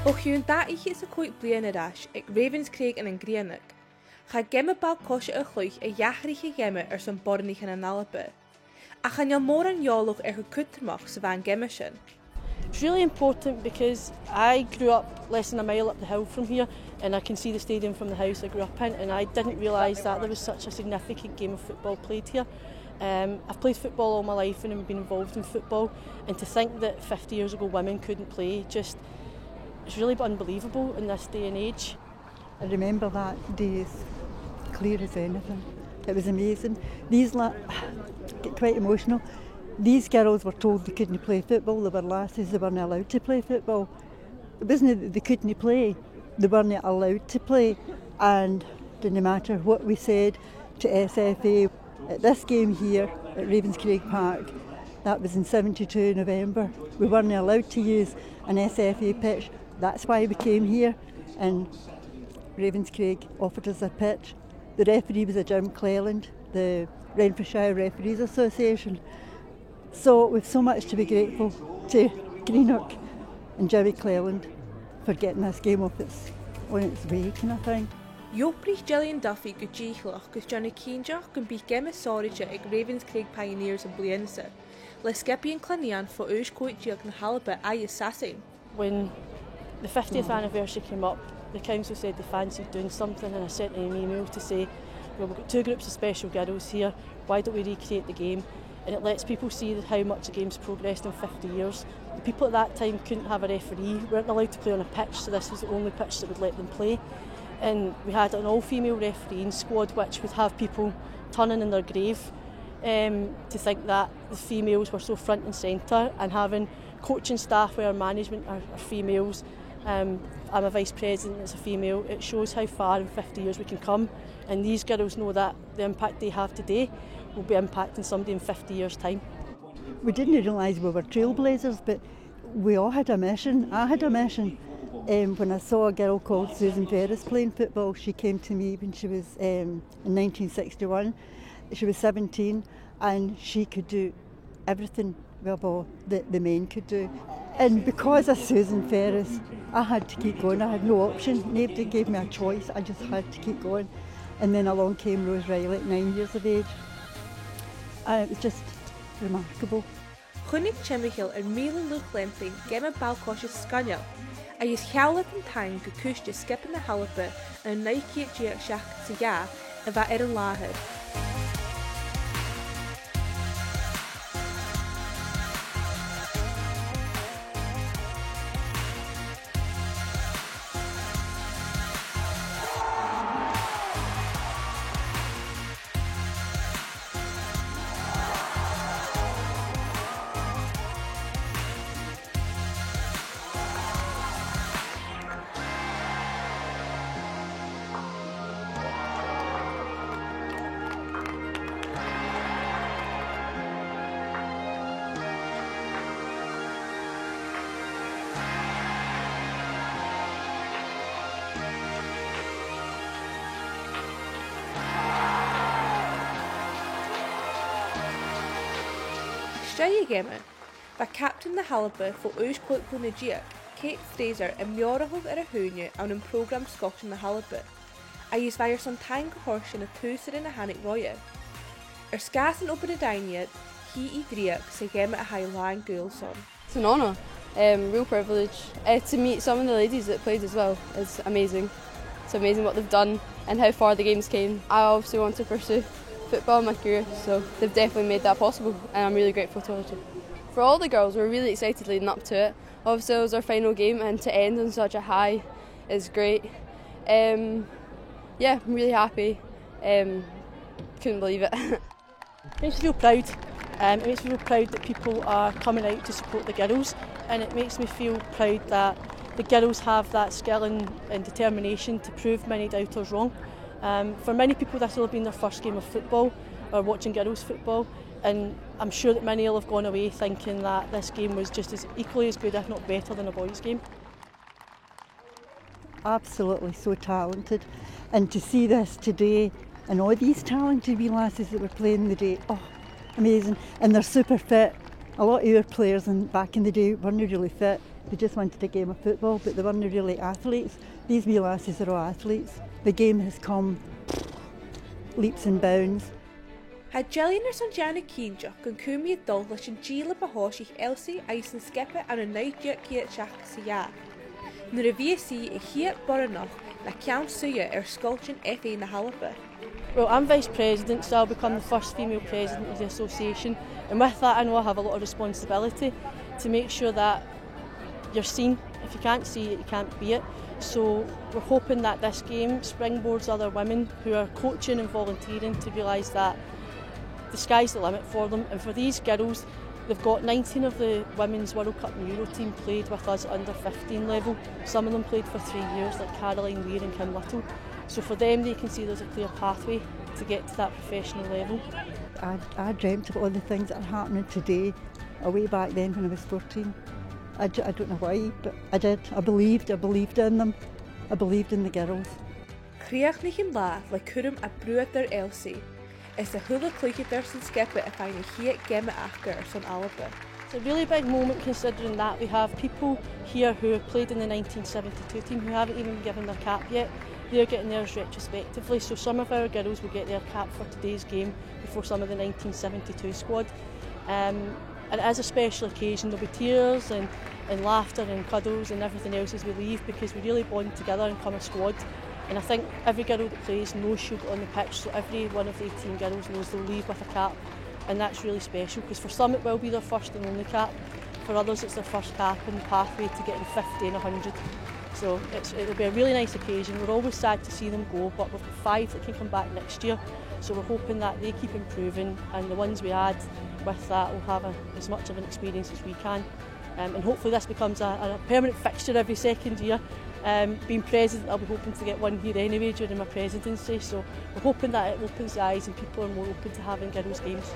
O chiún da ich is a coit bliadhna ag Ravenscraig and in Grianaig. Cha gheama bal cosisiad a chluich a dheachrich gheama son bornich an h-Alba. A chan mór an iolwch go cútarmach sa bhan gheama sin. It's really important because I grew up less than a mile up the hill from here and I can see the stadium from the house I grew up in, and I didn't realise that there was such a significant game of football played here. I've played football all my life and I've been involved in football, and to think that 50 years ago women couldn't play, it's really unbelievable in this day and age. I remember that day as clear as anything. It was amazing. Get quite emotional. These girls were told they couldn't play football. They were lasses, they weren't allowed to play football. It wasn't that they couldn't play, they weren't allowed to play. And it didn't matter what we said to SFA. At this game here at Ravenscraig Park, that was in 72 November, we weren't allowed to use an SFA pitch. That's why we came here, and Ravenscraig offered us a pitch. The referee was a Jim Cleland, the Renfrewshire Referees Association. So we've so much to be grateful to Greenock and Jimmy Cleland for getting this game on its way, kind of thing. Joprich Gillian Duffy go ddíchlach gus Johnny Keenjach gon bích gheama sáiride ag Ravenscraig Pioneers and bliadhna. Le scipian clanian for h-Alba and h-Alba a Sasainn. When the 50th anniversary came up, the council said they fancied doing something, and I sent an email to say, well, we've got 2 groups of special girls here, why don't we recreate the game? And it lets people see how much the game's progressed in 50 years. The people at that time couldn't have a referee, weren't allowed to play on a pitch, so this was the only pitch that would let them play. And we had an all-female refereeing squad which would have people turning in their grave to think that the females were so front and centre, and having coaching staff where management are females. I'm a vice president that's a female. It shows how far in 50 years we can come, and these girls know that the impact they have today will be impacting somebody in 50 years' time. We didn't realise we were trailblazers, but we all had a mission. I had a mission. When I saw a girl called Susan Ferris playing football, she came to me when she was in 1961. She was 17 and she could do everything the men could do. And because of Susan Ferris, I had to keep going. I had no option. Nobody gave me a choice. I just had to keep going. And then along came Rose Riley at 9 years of age. It was just remarkable. Chunig Chimichail míle luch lenthain gheama bal cosisiad scanneal. A is cheala an tain go cúiste skipping the h-Alba and naiciad seach sa gheaa a bheit an láthair. Stray gheama, the captain the h-Alba for h-Alba Kate Fraser and Mjorahog a Húne on an programme Scotch in the h-Alba. I use via some time horse in a tooser in a hannick roya. Scarce and open a dainia, he eadar say gheama a high line girl son. It's an honour, real privilege. To meet some of the ladies that played as well is amazing. It's amazing what they've done and how far the games came. I obviously want to pursue football in my career, so they've definitely made that possible, and I'm really grateful to them. For all the girls, we're really excited leading up to it. Obviously it was our final game, and to end on such a high is great. I'm really happy. Couldn't believe it. It makes me feel proud. It makes me feel proud that people are coming out to support the girls, and it makes me feel proud that the girls have that skill and determination to prove many doubters wrong. For many people this will have been their first game of football or watching girls football, and I'm sure that many will have gone away thinking that this game was just as equally as good, if not better, than a boys' game. Absolutely so talented, and to see this today and all these talented wee lasses that were playing the day, amazing, and they're super fit. A lot of our players back in the day weren't really fit, They just wanted a game of football, but they weren't really athletes. These wee lasses are all athletes. The game has come leaps and bounds. Had Gillian ar son Janet Cínteach an cúmiad dul leis an díla bathóisich Elsie ais an scipe an an naidgeach chiad seach sa iad. Nuair a bhí sí I chiad Grianock na ceann suya ar sculptin FA na h-Alba. Well, I'm Vice President, so I'll become the first female President of the Association, and with that I know I have a lot of responsibility to make sure that you're seen. If you can't see it, you can't be it. So we're hoping that this game springboards other women who are coaching and volunteering to realise that the sky's the limit for them. And for these girls, they've got 19 of the Women's World Cup and Euro team played with us at under 15 level. Some of them played for 3 years, like Caroline Weir and Kim Little. So for them, they can see there's a clear pathway to get to that professional level. I dreamt of all the things that are happening today, way back then when I was 14. I don't know why, but I did. I believed in them. I believed in the girls. Chríochnaigh an lá le cuirim a bliadhna Elsie. Is a hula chluich san scipe a fáin a chiad gheama achar ar son h-Alba. It's a really big moment considering that we have people here who have played in the 1972 team who haven't even been given their cap yet. They're getting theirs retrospectively, so some of our girls will get their cap for today's game before some of the 1972 squad. And it is a special occasion. There'll be tears and laughter and cuddles and everything else as we leave, because we really bond together and come a squad. And I think every girl that plays knows she'll get on the pitch, so every one of the 18 girls knows they'll leave with a cap, and that's really special because for some it will be their first and only cap, for others it's their first cap and the pathway to getting 50 and 100. So it'll be a really nice occasion. We're always sad to see them go, but we've got 5 that can come back next year, so we're hoping that they keep improving, and the ones we add with that will have as much of an experience as we can. And hopefully this becomes a permanent fixture every second year. Being president, I'll be hoping to get one here anyway during my presidency, so we're hoping that it opens the eyes and people are more open to having girls' games.